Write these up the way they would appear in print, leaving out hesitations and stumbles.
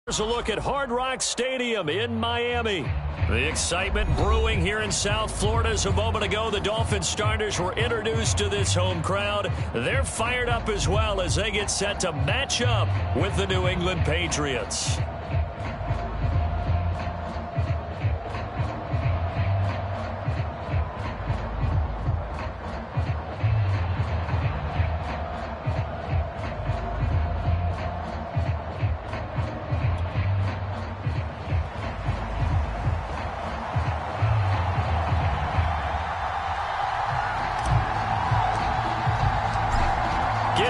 Here's a look at Hard Rock Stadium in Miami. The excitement brewing here in South Florida. As a moment ago, the Dolphins starters were introduced to this home crowd. They're fired up as well as they get set to match up with the New England Patriots.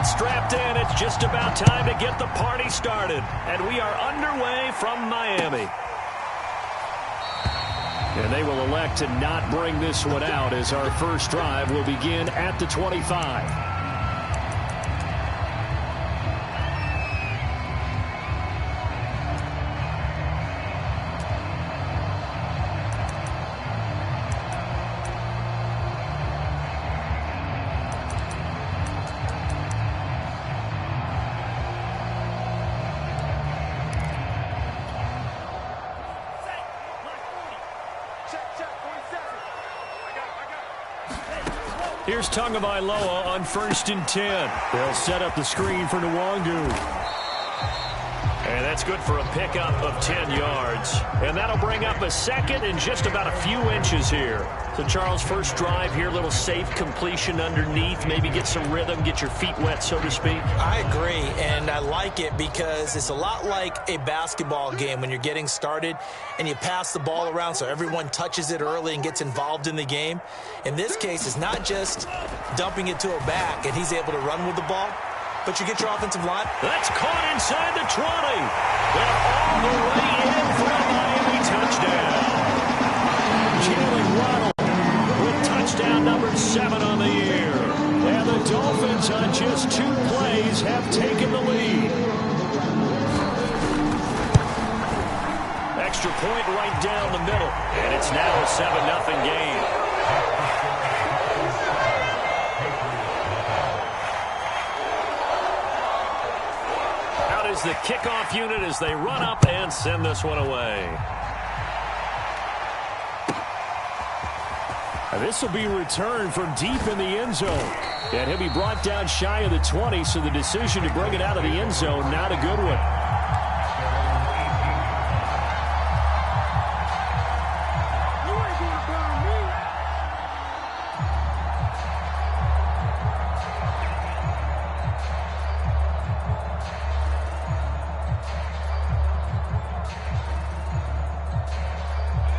Strapped in, it's just about time to get the party started. And we are underway from Miami. And they will elect to not bring this one out as our first drive will begin at the 25. Here's Tagovailoa on 1st and 10. They'll set up the screen for Nwangu. And that's good for a pickup of 10 yards. And that'll bring up a second and just about a few inches here. So, Charles, first drive here, little safe completion underneath. Maybe get some rhythm, get your feet wet, so to speak. I agree, and I like it because it's a lot like a basketball game when you're getting started and you pass the ball around so everyone touches it early and gets involved in the game. In this case, it's not just dumping it to a back and he's able to run with the ball, but you get your offensive line. That's caught inside the 20. They're all the way in for a Miami touchdown. Jalen Waddle with touchdown number 7 on the year. And the Dolphins on just 2 plays have taken the lead. Extra point right down the middle. And it's now a 7-0 game. The kickoff unit as they run up and send this one away. This will be returned from deep in the end zone. And he'll be brought down shy of the 20, so the decision to bring it out of the end zone, not a good one.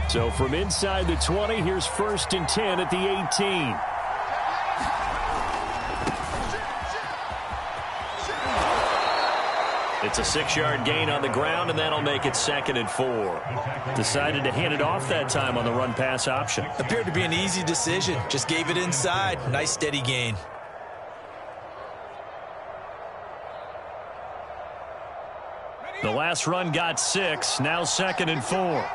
So from inside the 20, here's 1st and 10 at the 18. It's a 6-yard gain on the ground, and that'll make it 2nd and 4. Decided to hand it off that time on the run-pass option. Appeared to be an easy decision. Just gave it inside. Nice steady gain. The last run got 6. Now 2nd and 4.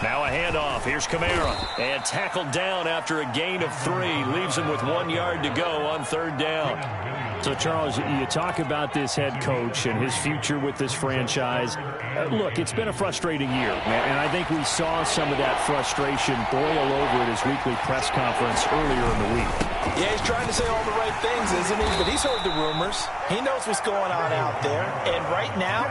Now a handoff. Here's Kamara. And tackled down after a gain of 3. Leaves him with 1 yard to go on 3rd down. So, Charles, you talk about this head coach and his future with this franchise. Look, it's been a frustrating year, and I think we saw some of that frustration boil over at his weekly press conference earlier in the week. Yeah, he's trying to say all the right things, isn't he? But he's heard the rumors. He knows what's going on out there. And right now,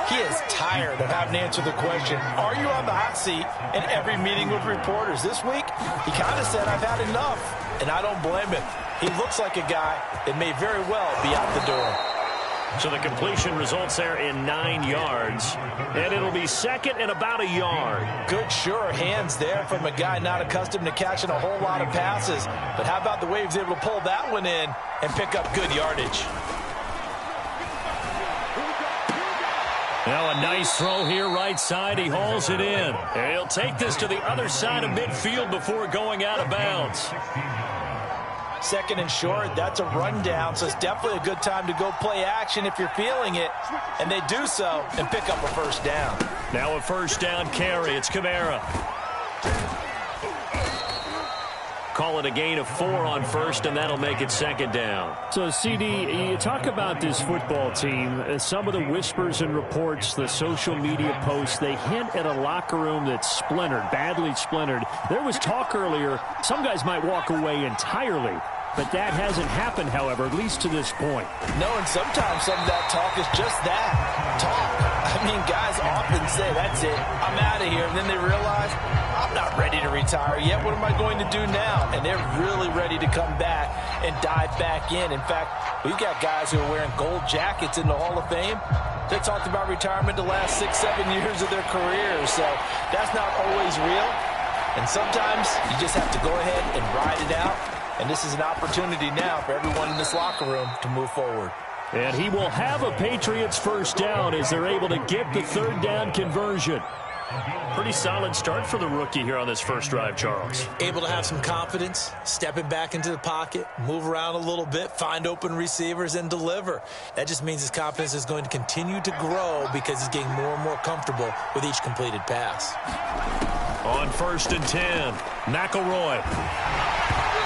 he is tired of having to answer the question, are you on the hot seat in every meeting with reporters? This week, he kind of said, I've had enough, and I don't blame him. He looks like a guy that may very well be out the door. So the completion results there in 9 yards, and it'll be 2nd and about a yard. Good, sure hands there from a guy not accustomed to catching a whole lot of passes. But how about the way he was able to pull that one in and pick up good yardage? Now a nice throw here right side. He hauls it in. And he'll take this to the other side of midfield before going out of bounds. 2nd and short, that's a rundown, so it's definitely a good time to go play action if you're feeling it. And they do so and pick up a 1st down. Now a 1st down carry. It's Kamara. Call it a gain of 4 on first, and that'll make it second down. So, CD, you talk about this football team. Some of the whispers and reports, the social media posts, they hint at a locker room that's splintered, badly splintered. There was talk earlier, some guys might walk away entirely. But that hasn't happened, however, at least to this point. No, and sometimes some of that talk is just that, talk. I mean, guys often say, that's it, I'm out of here. And then they realize, I'm not ready to retire yet. What am I going to do now? And they're really ready to come back and dive back in. In fact, we've got guys who are wearing gold jackets in the Hall of Fame. They talked about retirement the last 6-7 years of their careers. So that's not always real. And sometimes you just have to go ahead and ride it out. And this is an opportunity now for everyone in this locker room to move forward. And he will have a Patriots first down as they're able to get the third down conversion. Pretty solid start for the rookie here on this first drive, Charles. Able to have some confidence, stepping back into the pocket, move around a little bit, find open receivers, and deliver. That just means his confidence is going to continue to grow because he's getting more and more comfortable with each completed pass. On 1st and 10, McElroy.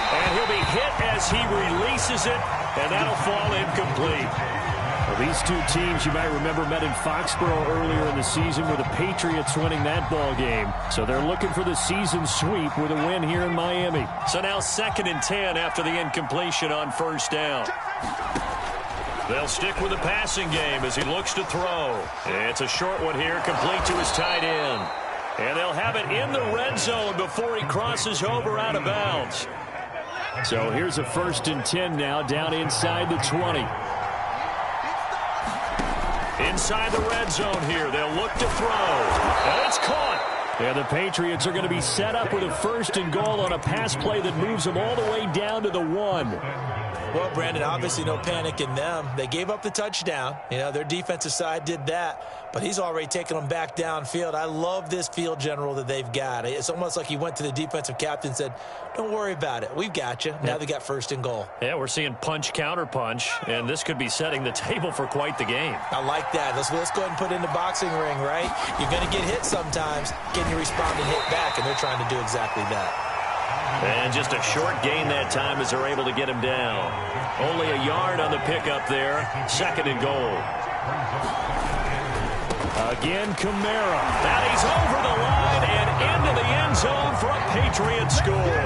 And he'll be hit as he releases it, and that'll fall incomplete. Well, these two teams, you might remember, met in Foxborough earlier in the season with the Patriots winning that ball game. So they're looking for the season sweep with a win here in Miami. So now 2nd and 10 after the incompletion on first down. They'll stick with the passing game as he looks to throw. It's a short one here, complete to his tight end. And they'll have it in the red zone before he crosses over out of bounds. So here's a 1st and 10 now, down inside the 20. Inside the red zone here, they'll look to throw. And it's caught. Yeah, the Patriots are going to be set up with a 1st and goal on a pass play that moves them all the way down to the 1. Well, Brandon, obviously no panic in them. They gave up the touchdown. You know, their defensive side did that, but he's already taken them back downfield. I love this field general that they've got. It's almost like he went to the defensive captain and said, don't worry about it. We've got you. Now they got 1st and goal. Yeah, we're seeing punch, counter punch, and this could be setting the table for quite the game. I like that. Let's go ahead and put it in the boxing ring, right? You're going to get hit sometimes. Can you respond and hit back? And they're trying to do exactly that. And just a short gain that time as they're able to get him down. Only a yard on the pickup there. 2nd and goal. Again, Kamara. That he's over the line and into the end zone for a Patriots score.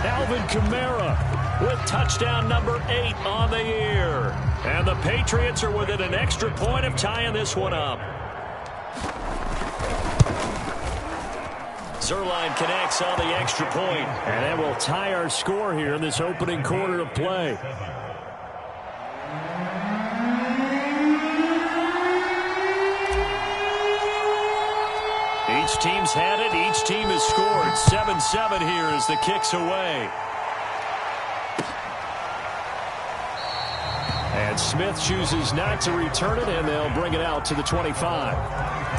Alvin Kamara with touchdown number 8 on the year. And the Patriots are within an extra point of tying this one up. Zerline connects on the extra point. And that will tie our score here in this opening quarter of play. Each team's had it. Each team has scored. 7-7 here as the kick's away. And Smith chooses not to return it, and they'll bring it out to the 25.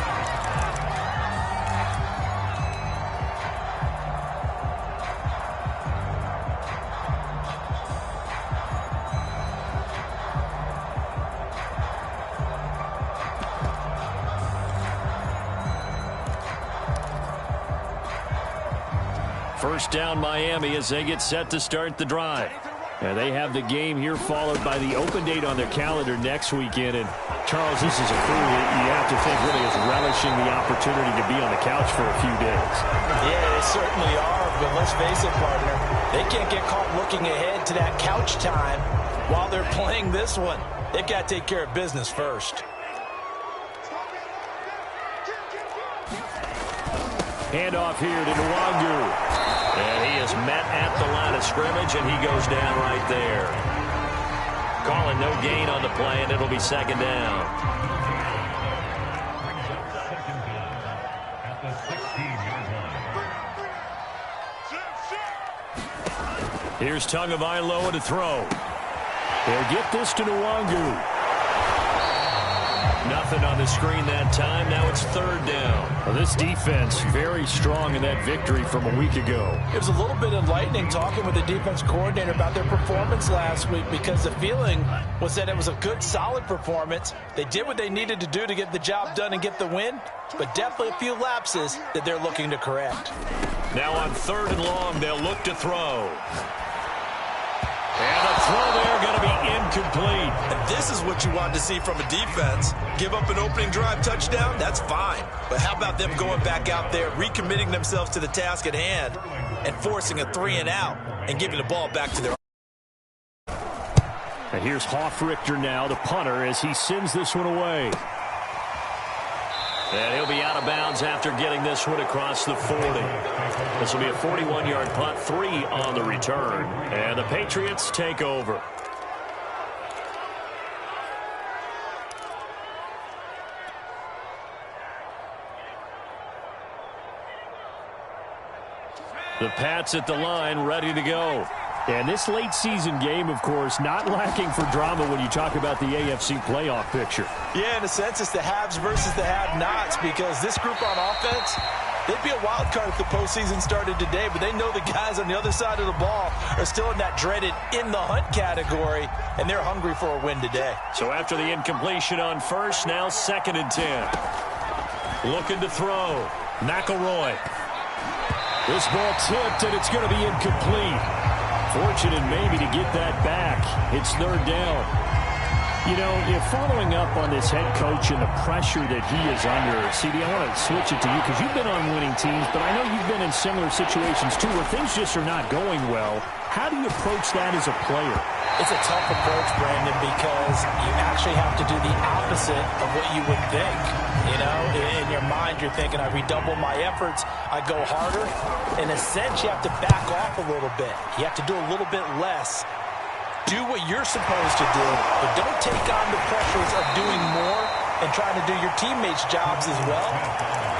First down Miami as they get set to start the drive. And they have the game here followed by the open date on their calendar next weekend. And, Charles, this is a crew that you have to think really is relishing the opportunity to be on the couch for a few days. Yeah, they certainly are. But let's face it, partner, they can't get caught looking ahead to that couch time while they're playing this one. They've got to take care of business first. Handoff here to Nwangu. And he is met at the line of scrimmage, and he goes down right there. Calling no gain on the play, and it'll be 2nd down. Here's Tagovailoa to throw. They'll get this to Nwangu. Nothing on the screen that time. Now it's 3rd down. Well, this defense very strong in that victory from a week ago. It was a little bit enlightening talking with the defense coordinator about their performance last week because the feeling was that it was a good, solid performance. They did what they needed to do to get the job done and get the win, but definitely a few lapses that they're looking to correct. Now on 3rd and long, they'll look to throw. And the throw there going to be incomplete. And this is what you want to see from a defense. Give up an opening drive touchdown, that's fine. But how about them going back out there, recommitting themselves to the task at hand, and forcing a 3-and-out, and giving the ball back to their... And here's Hoffrichter now, the punter, as he sends this one away. And he'll be out of bounds after getting this one across the 40. This will be a 41-yard punt, 3 on the return. And the Patriots take over. The Pats at the line, ready to go. And this late season game, of course, not lacking for drama when you talk about the AFC playoff picture. Yeah, in a sense, it's the haves versus the have-nots, because this group on offense, they'd be a wild card if the postseason started today, but they know the guys on the other side of the ball are still in that dreaded in-the-hunt category, and they're hungry for a win today. So after the incompletion on first, now 2nd and 10. Looking to throw. McElroy. This ball tipped, and it's going to be incomplete. Fortunate maybe to get that back. It's 3rd down. You know, if following up on this head coach and the pressure that he is under, CD, I want to switch it to you because you've been on winning teams, but I know you've been in similar situations too where things just are not going well. How do you approach that as a player? It's a tough approach, Brandon, because you actually have to do the opposite of what you would think. You know, in your mind, you're thinking, I redouble my efforts, I go harder. In a sense, you have to back off a little bit. You have to do a little bit less. Do what you're supposed to do, but don't take on the pressures of doing more and trying to do your teammates' jobs as well.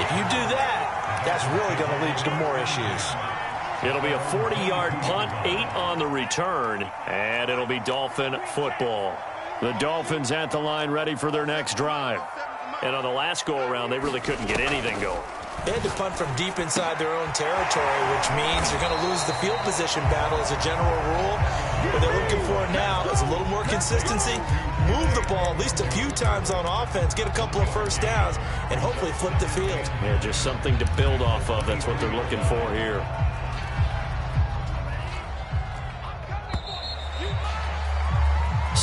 If you do that, that's really going to lead you to more issues. It'll be a 40-yard punt, 8 on the return, and it'll be Dolphin football. The Dolphins at the line ready for their next drive. And on the last go-around, they really couldn't get anything going. They had to punt from deep inside their own territory, which means you're going to lose the field position battle as a general rule. What they're looking for now is a little more consistency, move the ball at least a few times on offense, get a couple of first downs, and hopefully flip the field. Yeah, just something to build off of. That's what they're looking for here.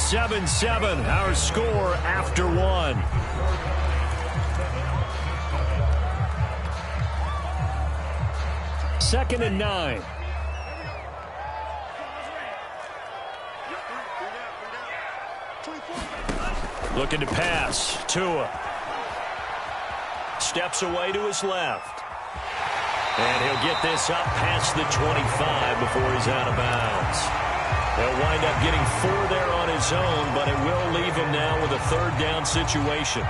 Seven, our score after 1. Second and 9. Looking to pass. Tua. Steps away to his left. And he'll get this up past the 25 before he's out of bounds. He'll wind up getting 4 there on his own, but it will leave him now with a 3rd down situation.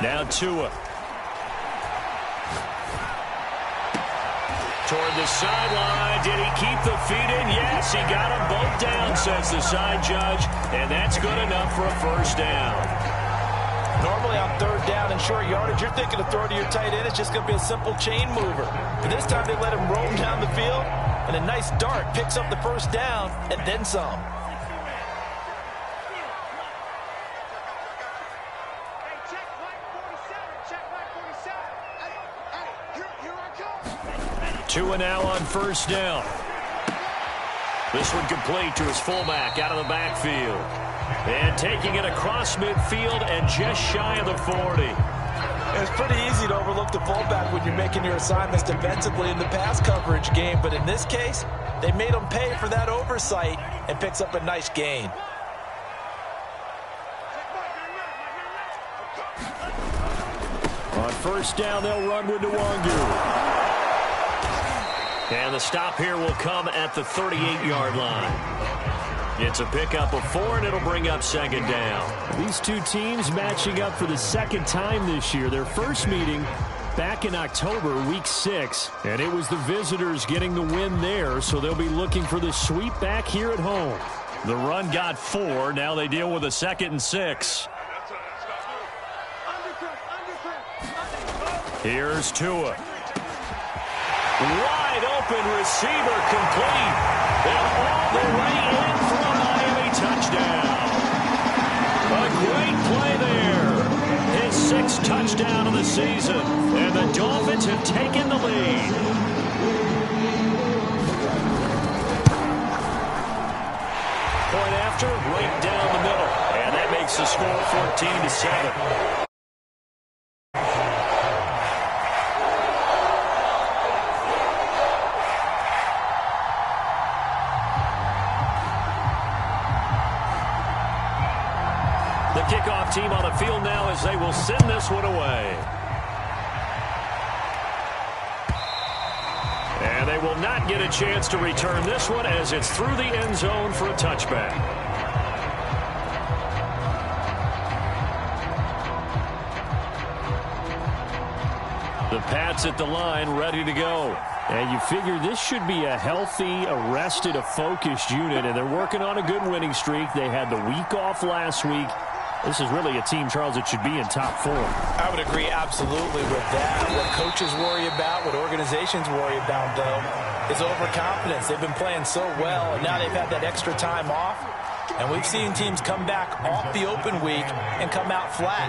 Now Tua. Toward the sideline. Did he keep the feet in? Yes, he got them both down, says the side judge. And that's good enough for a 1st down. Normally on 3rd down and short yardage, you're thinking to throw to your tight end. It's just going to be a simple chain mover. But this time they let him roam down the field. And a nice dart picks up the 1st down and then some. Tua now on 1st down. This one complete to his fullback out of the backfield. And taking it across midfield and just shy of the 40. It's pretty easy to overlook the fullback when you're making your assignments defensively in the pass coverage game. But in this case, they made him pay for that oversight and picks up a nice gain. On 1st down, they'll run with Nwangu. And the stop here will come at the 38-yard line. It's a pickup of 4, and it'll bring up 2nd down. These two teams matching up for the 2nd time this year. Their first meeting back in October, week 6. And it was the visitors getting the win there, so they'll be looking for the sweep back here at home. The run got 4. Now they deal with a 2nd and 6. Here's Tua. Wide open receiver complete. And all the way in for a Miami touchdown. A great play there. His 6th touchdown of the season. And the Dolphins have taken the lead. Point after, right down the middle. And that makes the score 14-7. The kickoff team on the field now as they will send this one away. And they will not get a chance to return this one as it's through the end zone for a touchback. The Pats at the line ready to go. And you figure this should be a healthy, arrested, a focused unit, and they're working on a good winning streak. They had the week off last week. This is really a team, Charles, that should be in top 4. I would agree absolutely with that. What coaches worry about, what organizations worry about, though, is overconfidence. They've been playing so well, and now they've had that extra time off. And we've seen teams come back off the open week and come out flat.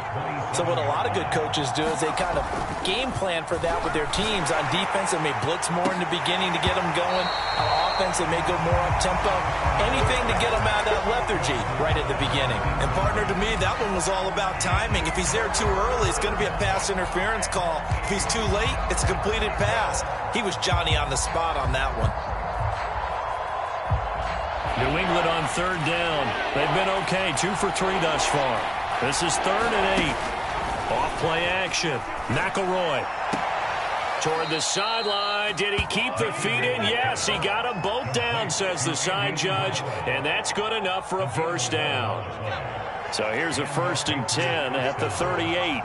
So what a lot of good coaches do is they kind of game plan for that with their teams. On defense, they may blitz more in the beginning to get them going. On offense, they may go more up-tempo. Anything to get them out of that lethargy right at the beginning. And, partner, to me, that one was all about timing. If he's there too early, it's going to be a pass interference call. If he's too late, it's a completed pass. He was Johnny on the spot on that one. New England on 3rd down. They've been okay, 2 for 3 thus far. This is 3rd and 8. Off play action. McElroy toward the sideline. Did he keep the feet in? Yes, he got them both down, says the side judge, and that's good enough for a first down. So here's a 1st and 10 at the 38.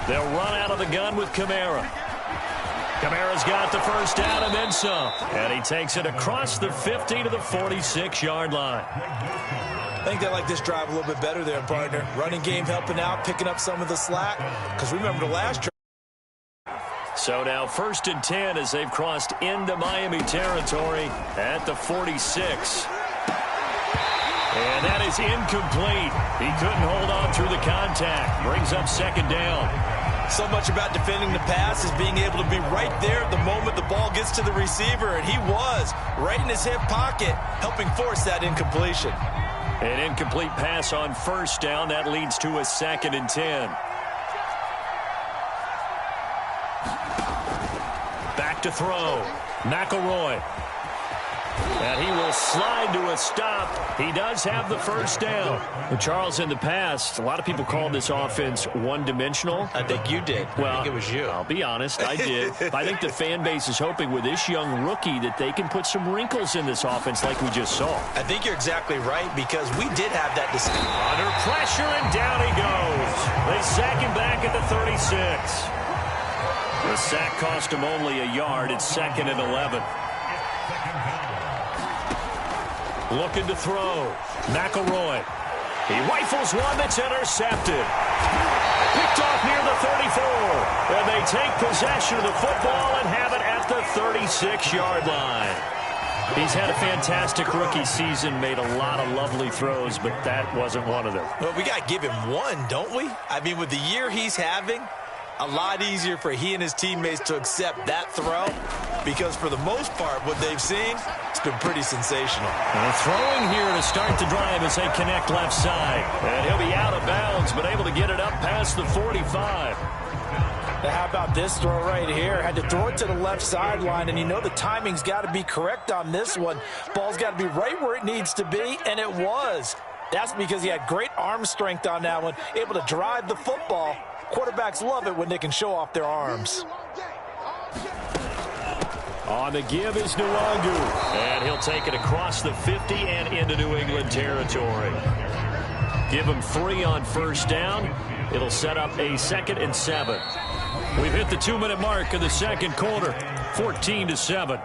They'll run out of the gun with Kamara. Kamara's got the first down and then some. And he takes it across the 50 to the 46-yard line. I think they like this drive a little bit better there, partner. Running game helping out, picking up some of the slack. Because remember the last drive. So now 1st and 10 as they've crossed into Miami territory at the 46. And that is incomplete. He couldn't hold on through the contact. Brings up 2nd down. So much about defending the pass is being able to be right there at the moment the ball gets to the receiver, and he was right in his hip pocket, helping force that incompletion. An incomplete pass on 1st down. That leads to a 2nd and 10. Back to throw. McElroy. And he will slide to a stop. He does have the first down. Well, Charles, in the past, a lot of people called this offense one-dimensional. I think you did. Well, I think it was you. I'll be honest, I did. I think the fan base is hoping with this young rookie that they can put some wrinkles in this offense like we just saw. I think you're exactly right because we did have that discussion. Under pressure, and down he goes. They sack him back at the 36. The sack cost him only a yard. It's 2nd and 11. Looking to throw. McElroy. He rifles one that's intercepted. Picked off near the 34. And they take possession of the football and have it at the 36-yard line. He's had a fantastic rookie season, made a lot of lovely throws, but that wasn't one of them. Well, we got to give him one, don't we? I mean, with the year he's having, a lot easier for he and his teammates to accept that throw because for the most part, what they've seen, it's been pretty sensational. Throwing here to start the drive as they connect left side. And he'll be out of bounds, but able to get it up past the 45. Now, how about this throw right here? Had to throw it to the left sideline, and you know the timing's got to be correct on this one. Ball's got to be right where it needs to be, and it was. That's because he had great arm strength on that one, able to drive the football. Quarterbacks love it when they can show off their arms. On the give is Nwangu, and he'll take it across the 50 and into New England territory. Give him 3 on first down. It'll set up a 2nd and 7. We've hit the 2-minute mark of the second quarter, 14-7.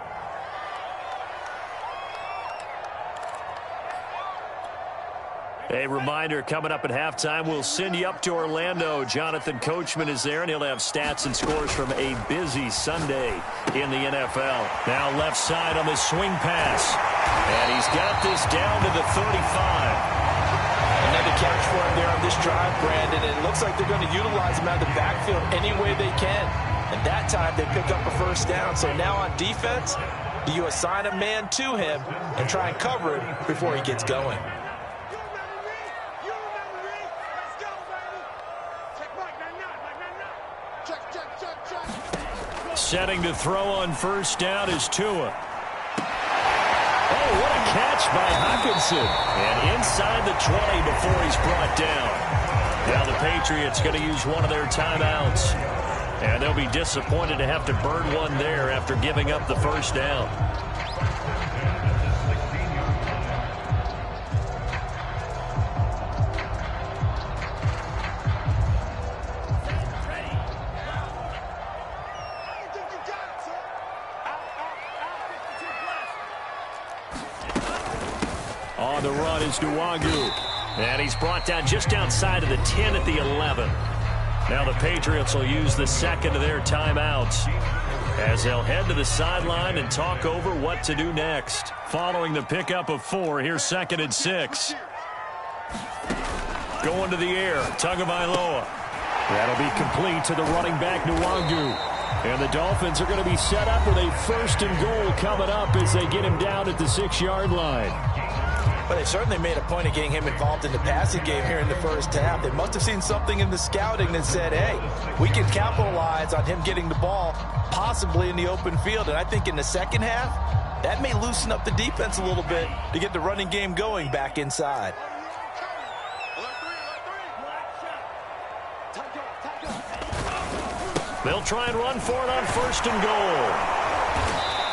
A reminder, coming up at halftime, we'll send you up to Orlando. Jonathan Coachman is there, and he'll have stats and scores from a busy Sunday in the NFL. Now left side on the swing pass. And he's got this down to the 35. Another catch for him there on this drive, Brandon. And it looks like they're going to utilize him out of the backfield any way they can. And that time they pick up a first down. So now on defense, do you assign a man to him and try and cover him before he gets going? Setting to throw on first down is Tua. Oh, what a catch by Hockenson. And inside the 20 before he's brought down. Now the Patriots going to use one of their timeouts. And they'll be disappointed to have to burn one there after giving up the first down. On the run is Nwangu. And he's brought down just outside of the 10 at the 11. Now the Patriots will use the second of their timeouts as they'll head to the sideline and talk over what to do next. Following the pickup of 4, here's 2nd and 6. Going to the air, Tagovailoa. That'll be complete to the running back, Nwangu. And the Dolphins are going to be set up with a 1st and goal coming up as they get him down at the 6-yard line. But they certainly made a point of getting him involved in the passing game here in the first half. They must have seen something in the scouting that said, hey, we can capitalize on him getting the ball possibly in the open field. And I think in the second half, that may loosen up the defense a little bit to get the running game going back inside. They'll try and run for it on 1st and goal.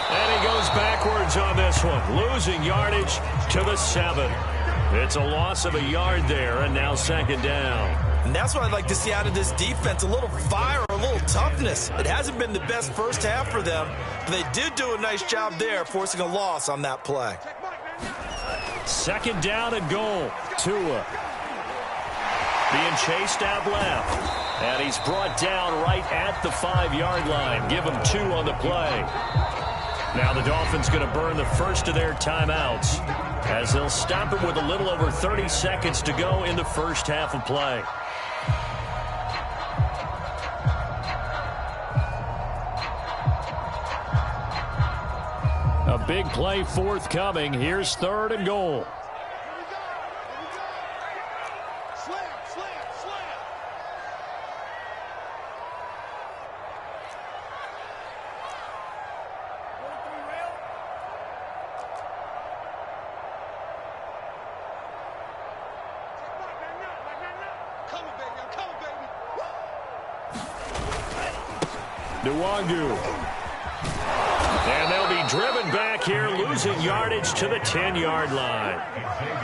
And he goes backwards on this one, losing yardage to the 7. It's a loss of a yard there, and now 2nd down. And that's what I'd like to see out of this defense, a little fire, a little toughness. It hasn't been the best first half for them, but they did do a nice job there, forcing a loss on that play. 2nd down and goal. Tua being chased out left. And he's brought down right at the 5-yard line. Give him 2 on the play. Now the Dolphins going to burn the first of their timeouts as they'll stop it with a little over 30 seconds to go in the first half of play. A big play forthcoming. Here's 3rd and goal. Nwangu. And they'll be driven back here, losing yardage to the 10-yard line.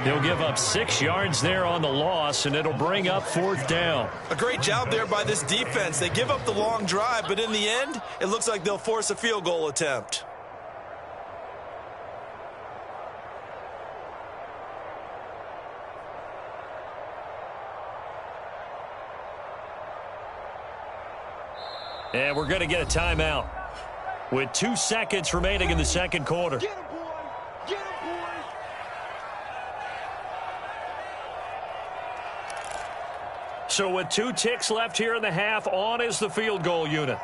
They'll give up 6 yards there on the loss, and it'll bring up 4th down. A great job there by this defense. They give up the long drive, but in the end, it looks like they'll force a field goal attempt. And we're going to get a timeout with 2 seconds remaining in the second quarter. Get him, boy. Get him, boy. So with 2 ticks left here in the half, on is the field goal unit.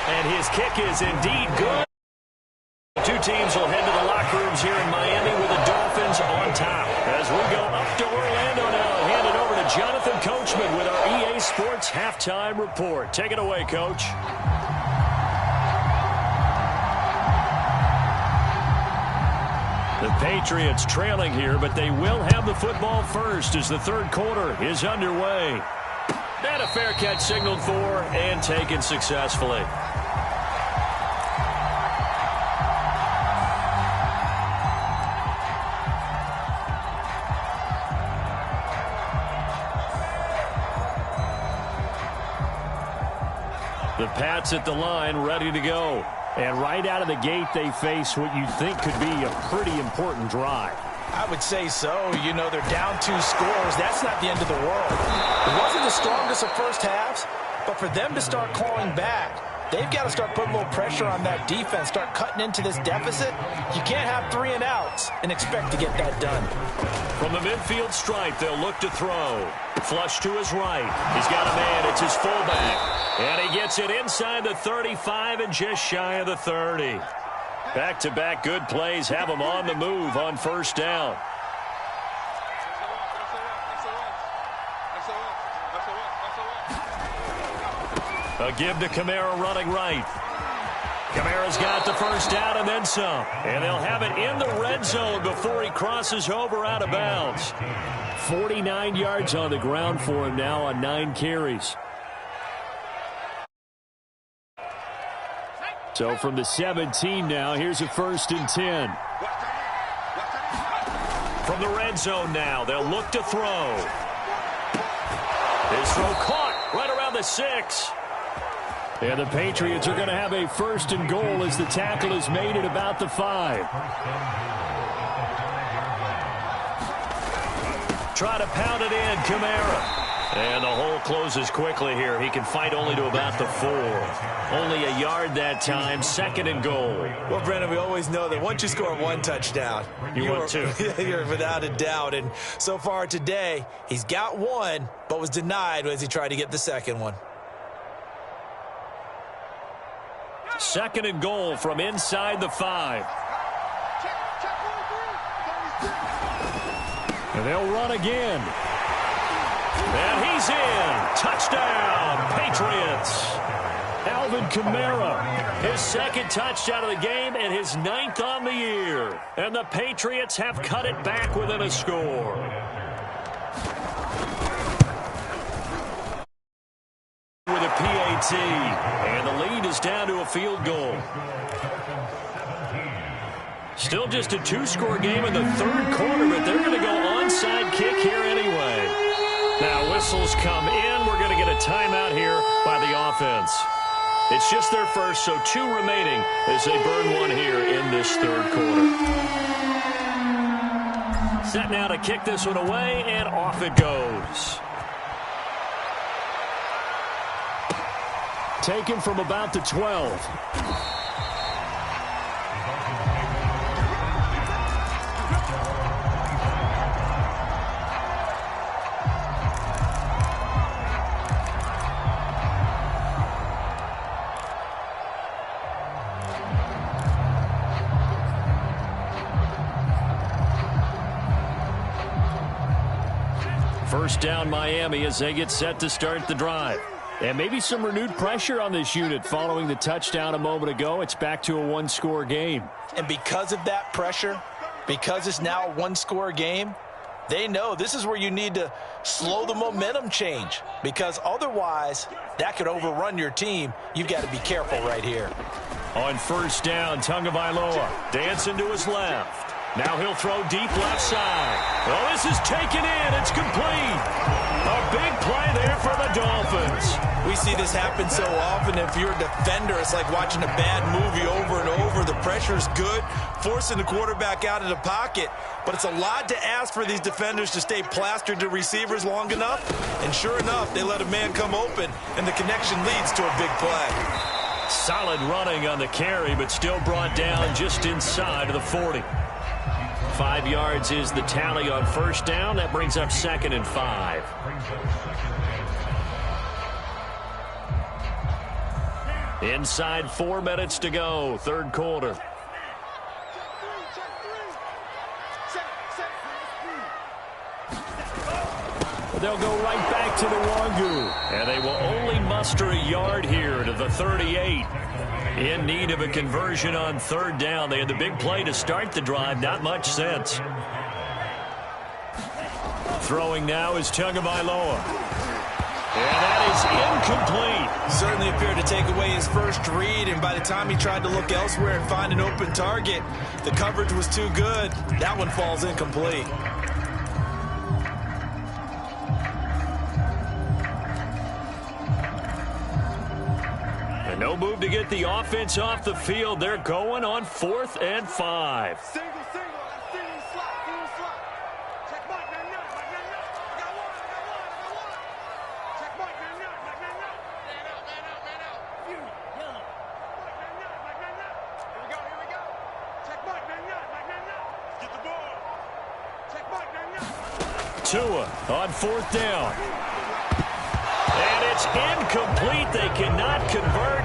And his kick is indeed good. 2 teams will head to the locker rooms here in Miami with the Dolphins on top. As we go up to Orlando now, hand it over to Jonathan Coachman with our EA Sports Halftime Report. Take it away, Coach. The Patriots trailing here, but they will have the football first as the third quarter is underway. And a fair catch signaled for and taken successfully. The Pats at the line, ready to go. And right out of the gate, they face what you think could be a pretty important drive. I would say so. You know, they're down 2 scores. That's not the end of the world. It wasn't the strongest of first halves, but for them to start clawing back, they've got to start putting a little pressure on that defense, start cutting into this deficit. You can't have 3 and outs and expect to get that done. From the midfield stripe, they'll look to throw. Flush to his right. He's got a man. It's his fullback. And he gets it inside the 35 and just shy of the 30. Back-to-back good plays have him on the move on first down. A give to Kamara running right. Kamara's got the first down and then some. And they'll have it in the red zone before he crosses over out of bounds. 49 yards on the ground for him now on 9 carries. So from the 17 now, here's a 1st and 10. From the red zone now, they'll look to throw. His throw caught right around the 6. And the Patriots are going to have a 1st and goal as the tackle is made at about the 5. Try to pound it in, Kamara. And the hole closes quickly here. He can fight only to about the 4. Only a yard that time, 2nd and goal. Well, Brennan, we always know that once you score 1 touchdown, you're 2. You're without a doubt. And so far today, he's got 1, but was denied as he tried to get the 2nd one. 2nd and goal from inside the 5. And they'll run again. And he's in. Touchdown, Patriots. Alvin Kamara. His 2nd touchdown of the game and his 9th on the year. And the Patriots have cut it back within a score. With a PAT. And the lead is down to a field goal. Still just a 2-score game in the 3rd quarter, but they're going to go onside kick here anyway. Now whistles come in. We're going to get a timeout here by the offense. It's just their first, so 2 remaining as they burn 1 here in this 3rd quarter. Set now to kick this one away, and off it goes. Taken from about the 12. First down Miami as they get set to start the drive. And maybe some renewed pressure on this unit following the touchdown a moment ago. It's back to a 1-score game. And because of that pressure, because it's now a 1-score game, they know this is where you need to slow the momentum change, because otherwise that could overrun your team. You've got to be careful right here. On first down, Tagovailoa dancing to his left. Now he'll throw deep left side. Oh, this is taken in. It's complete. A big play there for the Dolphins. We see this happen so often. If you're a defender, it's like watching a bad movie over and over. The pressure's good, forcing the quarterback out of the pocket. But it's a lot to ask for these defenders to stay plastered to receivers long enough. And sure enough, they let a man come open, and the connection leads to a big play. Solid running on the carry, but still brought down just inside of the 40. 5 yards is the tally on first down. That brings up 2nd and 5. Inside 4 minutes to go, 3rd quarter. They'll go right back to the Wangu. And they will only muster a yard here to the 38. In need of a conversion on 3rd down. They had the big play to start the drive. Not much sense. Throwing now is Tagovailoa. And that is incomplete. Certainly appeared to take away his first read, and by the time he tried to look elsewhere and find an open target, the coverage was too good. That one falls incomplete. And no move to get the offense off the field. They're going on 4th and 5. Single slot. Check Mike, man, I got one. Check Mike, man out. Man out. Yellow. Mike, man out. Here we go. Check Mike, man out. Get the ball. Check Mike, man out. Tua on 4th down. And it's incomplete. They cannot convert.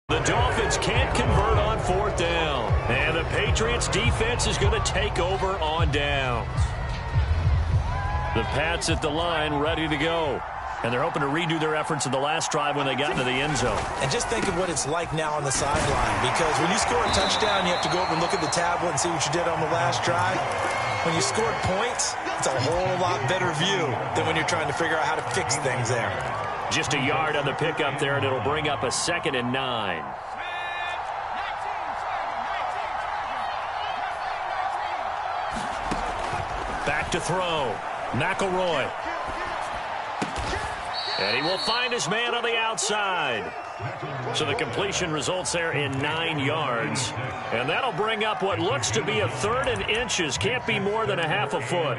The Dolphins can't convert on 4th down. And the Patriots defense is going to take over on downs. The Pats at the line ready to go. And they're hoping to redo their efforts in the last drive when they got into the end zone. And just think of what it's like now on the sideline, because when you score a touchdown, you have to go over and look at the tablet and see what you did on the last drive. When you scored points, it's a whole lot better view than when you're trying to figure out how to fix things there. Just a yard on the pickup there, and it'll bring up a 2nd and 9. Back to throw. McElroy. And he will find his man on the outside. So the completion results there in 9 yards. And that'll bring up what looks to be a 3rd and inches. Can't be more than a half a foot.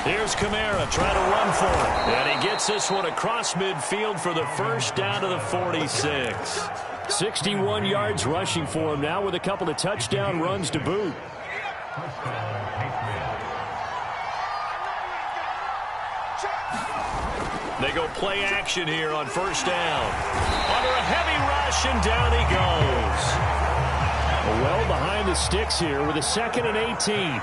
Here's Kamara trying to run for it. And he gets this one across midfield for the first down to the 46. 61 yards rushing for him now with a couple of touchdown runs to boot. They go play action here on 1st down. Under a heavy rush, and down he goes. Well behind the sticks here with a 2nd and 18.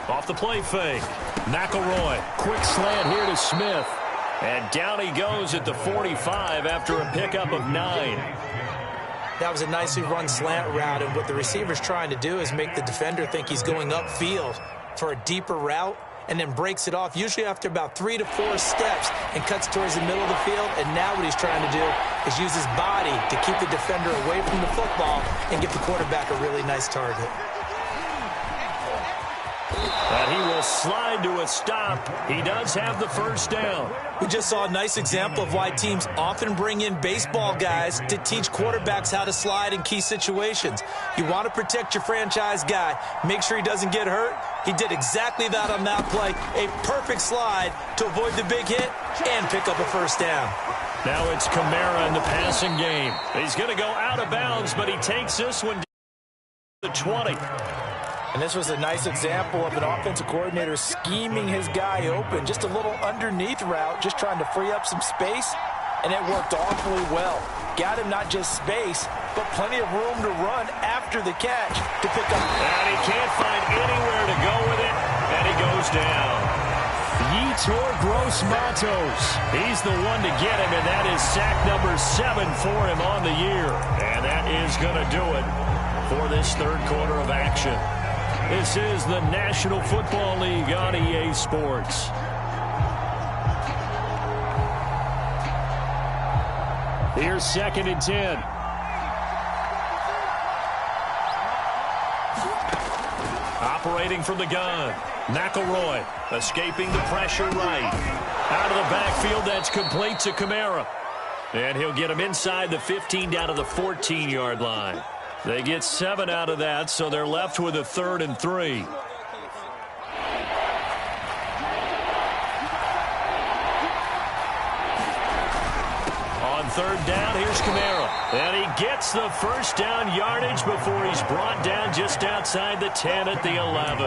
Off the play fake. McElroy. Quick slant here to Smith. And down he goes at the 45 after a pickup of 9. That was a nicely run slant route, and what the receiver's trying to do is make the defender think he's going upfield for a deeper route, and then breaks it off, usually after about 3 to 4 steps, and cuts towards the middle of the field. And now what he's trying to do is use his body to keep the defender away from the football and give the quarterback a really nice target. And he will slide to a stop. He does have the 1st down. We just saw a nice example of why teams often bring in baseball guys to teach quarterbacks how to slide in key situations. You want to protect your franchise guy. Make sure he doesn't get hurt. He did exactly that on that play. A perfect slide to avoid the big hit and pick up a 1st down. Now it's Kamara in the passing game. He's going to go out of bounds, but he takes this one to the 20. And this was a nice example of an offensive coordinator scheming his guy open. Just a little underneath route, just trying to free up some space, and it worked awfully well. Got him not just space, but plenty of room to run after the catch to pick up. And he can't find anywhere to go with it, and he goes down. Yetur Gross-Matos. He's the one to get him, and that is sack number 7 for him on the year. And that is going to do it for this 3rd quarter of action. This is the National Football League on EA Sports. Here's 2nd and 10. Operating from the gun. McElroy escaping the pressure right. Out of the backfield, that's complete to Kamara. And he'll get him inside the 15 down to the 14-yard line. They get 7 out of that, so they're left with a 3rd and 3. On 3rd down, here's Kamara. And he gets the 1st down yardage before he's brought down just outside the 10 at the 11.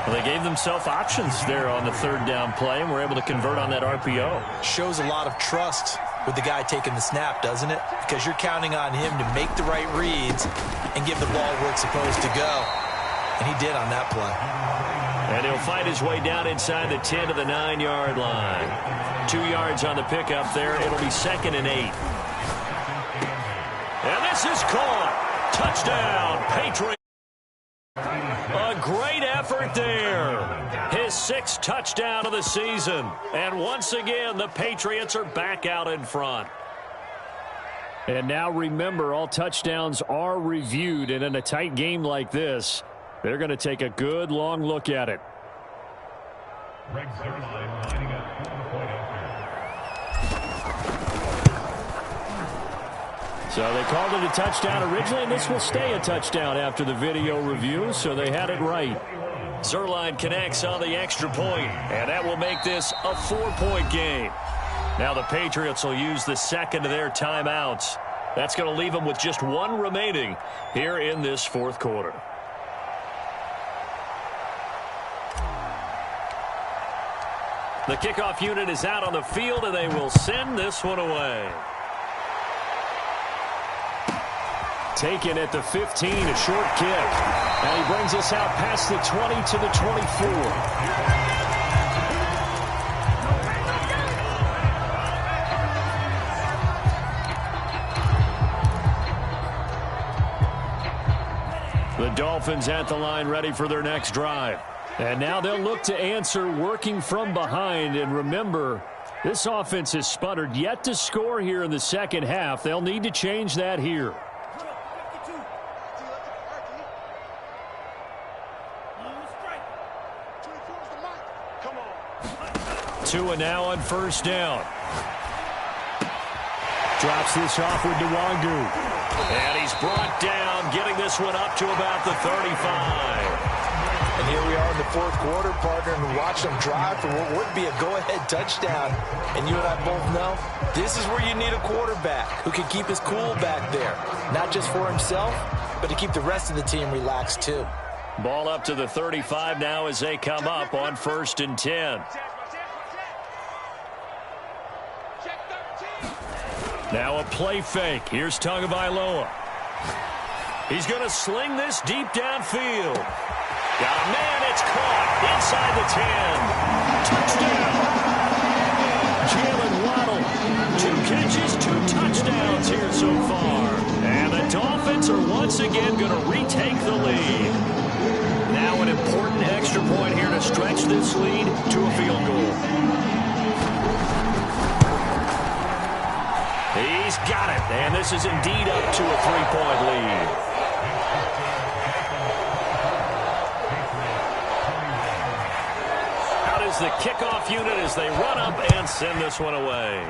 Well, they gave themselves options there on the 3rd down play and were able to convert on that RPO. Shows a lot of trust with the guy taking the snap, doesn't it? Because you're counting on him to make the right reads and give the ball where it's supposed to go. And he did on that play. And he'll find his way down inside the 10 to the 9-yard line. 2 yards on the pickup there. It'll be 2nd and 8. And this is caught. Touchdown, Patriots. A great effort effort there. His 6th touchdown of the season. And once again, the Patriots are back out in front. And now remember, all touchdowns are reviewed, and in a tight game like this, they're going to take a good long look at it. So they called it a touchdown originally, and this will stay a touchdown after the video review, so they had it right. Zerline connects on the extra point, and that will make this a 4-point game. Now the Patriots will use the second of their timeouts. That's going to leave them with just 1 remaining here in this 4th quarter. The kickoff unit is out on the field, and they will send this one away. Taken at the 15, a short kick. And he brings us out past the 20 to the 24. The Dolphins at the line ready for their next drive. And now they'll look to answer working from behind. And remember, this offense has sputtered yet to score here in the second half. They'll need to change that here. Tua now on 1st down. Drops this off with Nwangu. And he's brought down, getting this one up to about the 35. And here we are in the 4th quarter, partner, and watch them drive for what would be a go-ahead touchdown. And you and I both know this is where you need a quarterback who can keep his cool back there, not just for himself, but to keep the rest of the team relaxed too. Ball up to the 35 now as they come up on 1st and 10. Now a play fake. Here's Tagovailoa. He's going to sling this deep downfield. Got a man. It's caught inside the 10. Touchdown. Jalen Waddle. 2 catches, 2 touchdowns here so far. And the Dolphins are once again going to retake the lead. Now an important extra point here to stretch this lead to a field goal. He's got it, and this is indeed up to a 3-point lead. Out is the kickoff unit as they run up and send this one away.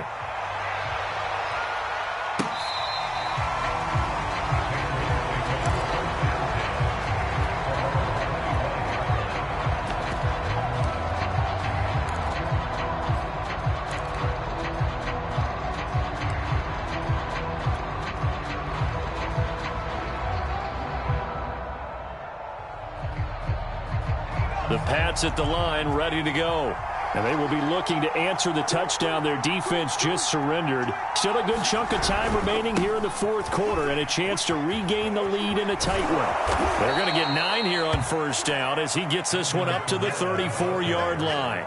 The Pats at the line, ready to go. And they will be looking to answer the touchdown their defense just surrendered. Still a good chunk of time remaining here in the 4th quarter and a chance to regain the lead in a tight one. They're going to get 9 here on 1st down as he gets this one up to the 34-yard line.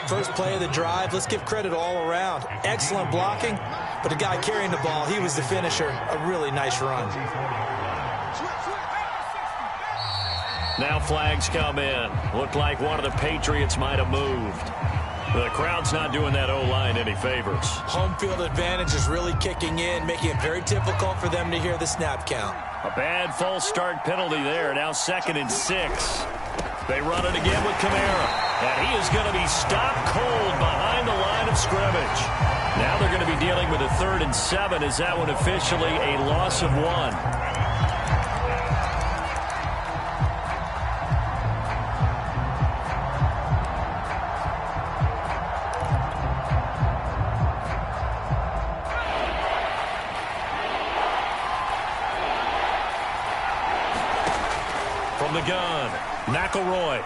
First play of the drive, let's give credit all around. Excellent blocking, but the guy carrying the ball, he was the finisher. A really nice run. Now flags come in. Looked like one of the Patriots might have moved. The crowd's not doing that O-line any favors. Home field advantage is really kicking in, making it very difficult for them to hear the snap count. A bad false start penalty there. Now 2nd and 6. They run it again with Kamara. And he is going to be stopped cold behind the line of scrimmage. Now they're going to be dealing with a 3rd and 7 as that one officially a loss of 1. From the gun, McElroy.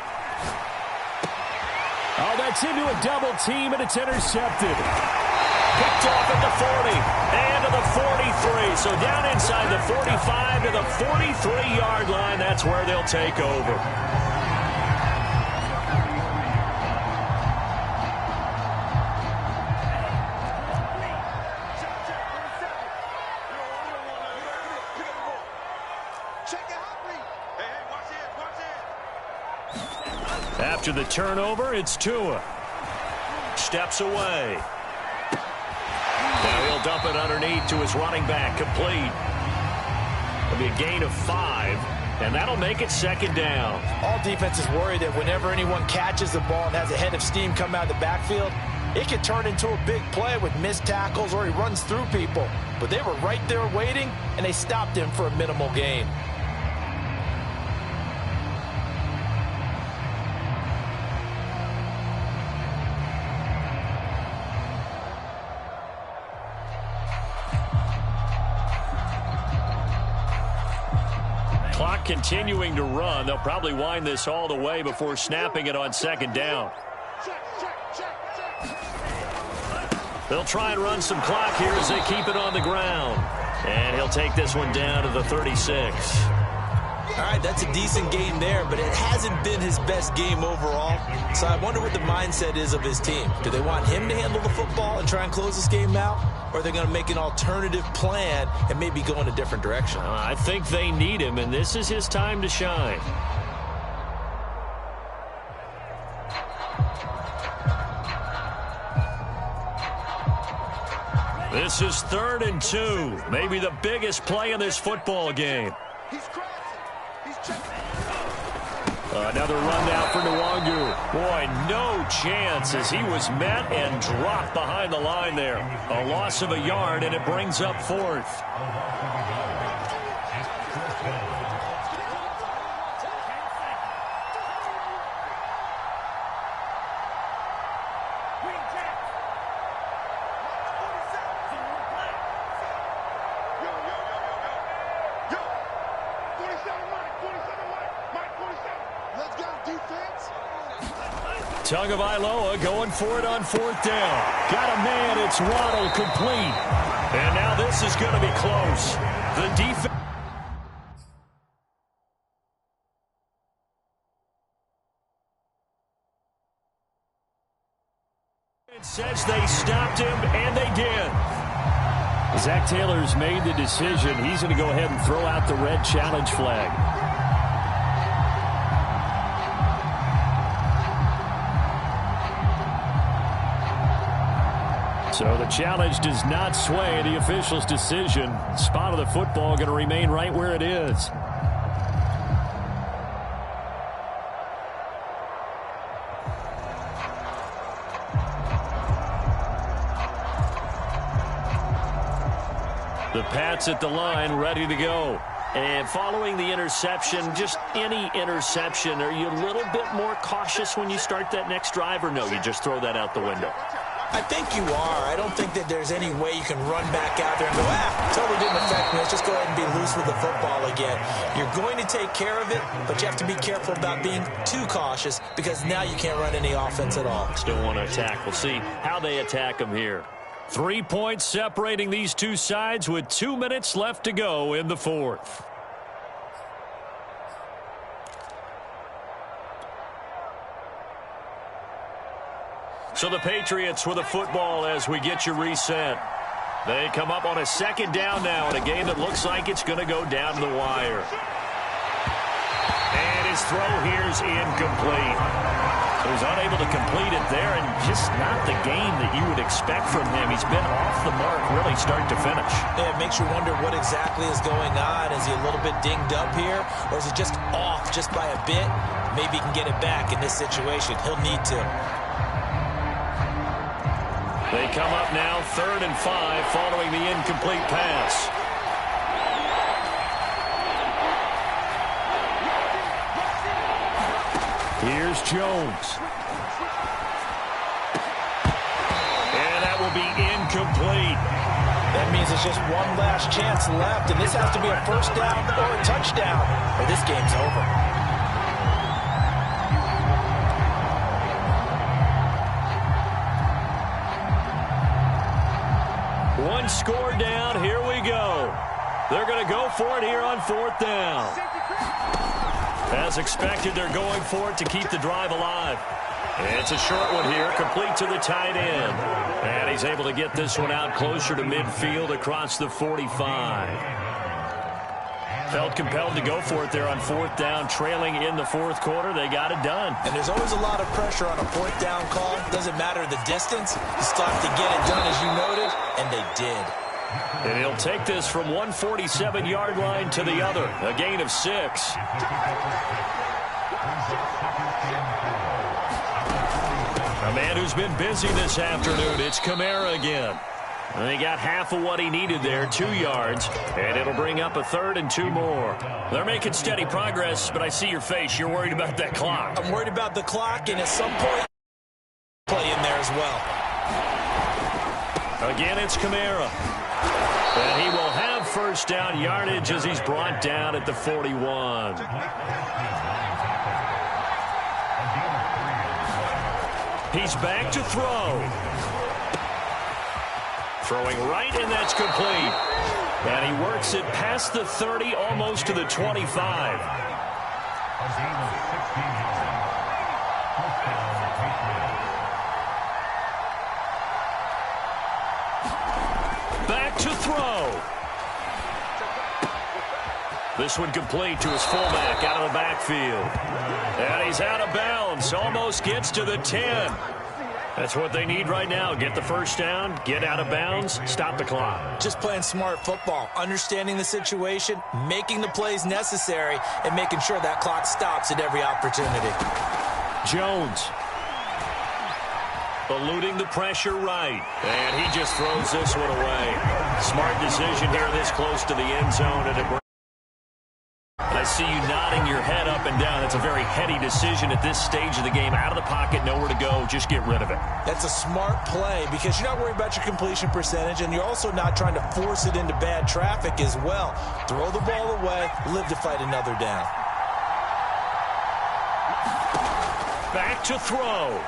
Oh, that's into a double team, and it's intercepted. Picked off at the 40 and to the 43. So down inside the 45 to the 43-yard line. That's where they'll take over. After the turnover, it's Tua. Steps away. Now he'll dump it underneath to his running back. Complete. It'll be a gain of 5, and that'll make it 2nd down. All defenses worry that whenever anyone catches the ball and has a head of steam come out of the backfield, it can turn into a big play with missed tackles or he runs through people. But they were right there waiting, and they stopped him for a minimal gain. Clock continuing to run. They'll probably wind this all the way before snapping it on 2nd down. They'll try and run some clock here as they keep it on the ground. And he'll take this one down to the 36. All right, that's a decent game there, but it hasn't been his best game overall. So I wonder what the mindset is of his team. Do they want him to handle the football and try and close this game out? Or are they going to make an alternative plan and maybe go in a different direction? I think they need him, and this is his time to shine. This is 3rd and 2. Maybe the biggest play in this football game. Another rundown for Nwangu. Boy, no chance as he was met and dropped behind the line there. A loss of a yard, and it brings up 4th. Tagovailoa going for it on 4th down. Got a man. It's Waddle, complete. And now this is going to be close. The defense says they stopped him, and they did. Zach Taylor's made the decision. He's going to go ahead and throw out the red challenge flag. So the challenge does not sway the official's decision. Spot of the football going to remain right where it is. The Pats at the line, ready to go. And following the interception, just any interception, are you a little bit more cautious when you start that next drive, or no, you just throw that out the window? I think you are. I don't think that there's any way you can run back out there and go, totally didn't affect me. Let's just go ahead and be loose with the football again. You're going to take care of it, but you have to be careful about being too cautious because now you can't run any offense at all. Still want to attack. We'll see how they attack them here. 3 points separating these two sides with 2 minutes left to go in the 4th. So the Patriots with a football as we get you reset. They come up on a 2nd down now in a game that looks like it's going to go down to the wire. And his throw here is incomplete. He was unable to complete it there, and just not the game that you would expect from him. He's been off the mark really start to finish. Yeah, it makes you wonder what exactly is going on. Is he a little bit dinged up here, or is he just off just by a bit? Maybe he can get it back in this situation. He'll need to. They come up now 3rd and 5 following the incomplete pass. Here's Jones. And that will be incomplete. That means it's just one last chance left, and this has to be a 1st down or a touchdown, or this game's over. One score down. Here we go. They're going to go for it here on 4th down. As expected, they're going for it to keep the drive alive. It's a short one here, complete to the tight end. And he's able to get this one out closer to midfield across the 45. Felt compelled to go for it there on fourth down, trailing in the fourth quarter. They got it done. And there's always a lot of pressure on a fourth down call. Doesn't matter the distance. You still have to get it done, as you noted, and they did. And he'll take this from 147-yard line to the other, a gain of 6. A man who's been busy this afternoon, it's Kamara again. And he got half of what he needed there, 2 yards, and it'll bring up a 3rd and 2 more. They're making steady progress, but I see your face. You're worried about that clock. I'm worried about the clock, and at some point, play in there as well. Again, it's Kamara. And he will have first down yardage as he's brought down at the 41. He's back to throw. Throwing right, and that's complete. And he works it past the 30, almost to the 25. Back to throw. This one complete to his fullback out of the backfield. And he's out of bounds. Almost gets to the 10. That's what they need right now. Get the first down, get out of bounds, stop the clock. Just playing smart football, understanding the situation, making the plays necessary, and making sure that clock stops at every opportunity. Jones. Eluding the pressure right. And he just throws this one away. Smart decision here this close to the end zone. And I see you nodding your head up and down. That's a very heady decision at this stage of the game. Out of the pocket, nowhere to go. Just get rid of it. That's a smart play because you're not worried about your completion percentage, and you're also not trying to force it into bad traffic as well. Throw the ball away, live to fight another down. Back to throw.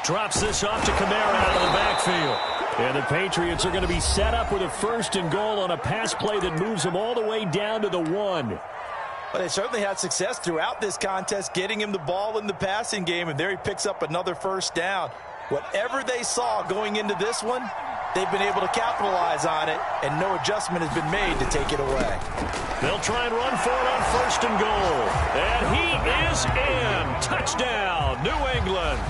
Drops this off to Kamara out of the backfield. And the Patriots are going to be set up with a 1st and goal on a pass play that moves them all the way down to the 1. Well, they certainly had success throughout this contest, getting him the ball in the passing game, and there he picks up another first down. Whatever they saw going into this one, they've been able to capitalize on it, and no adjustment has been made to take it away. They'll try and run for it on 1st and goal. And he is in. Touchdown, New England.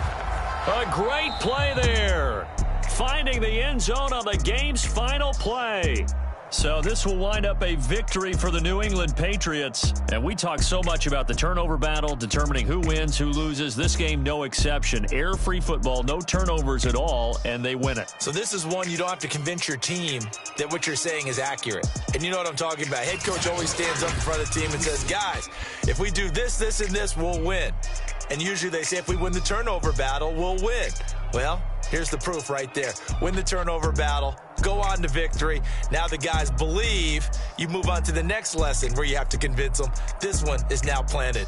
A great play there. Finding the end zone on the game's final play. So this will wind up a victory for the New England Patriots. And we talk so much about the turnover battle, determining who wins, who loses. This game, no exception. Error-free football, no turnovers at all, and they win it. So this is one you don't have to convince your team that what you're saying is accurate. And you know what I'm talking about. Head coach always stands up in front of the team and says, guys, if we do this, this, and this, we'll win. And usually they say if we win the turnover battle, we'll win. Well, here's the proof right there. Win the turnover battle, go on to victory. Now the guys believe. You move on to the next lesson where you have to convince them. This one is now planted.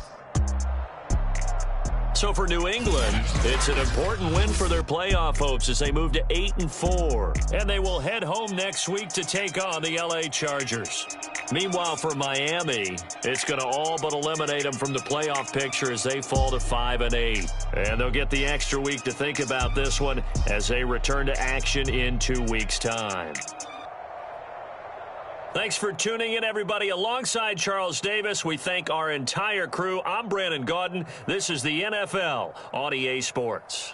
So for New England, it's an important win for their playoff hopes as they move to 8-4. And they will head home next week to take on the LA Chargers. Meanwhile, for Miami, it's going to all but eliminate them from the playoff picture as they fall to 5-8. And they'll get the extra week to think about this one as they return to action in 2 weeks' time. Thanks for tuning in, everybody. Alongside Charles Davis, we thank our entire crew. I'm Brandon Gaudin. This is the NFL on EA Sports.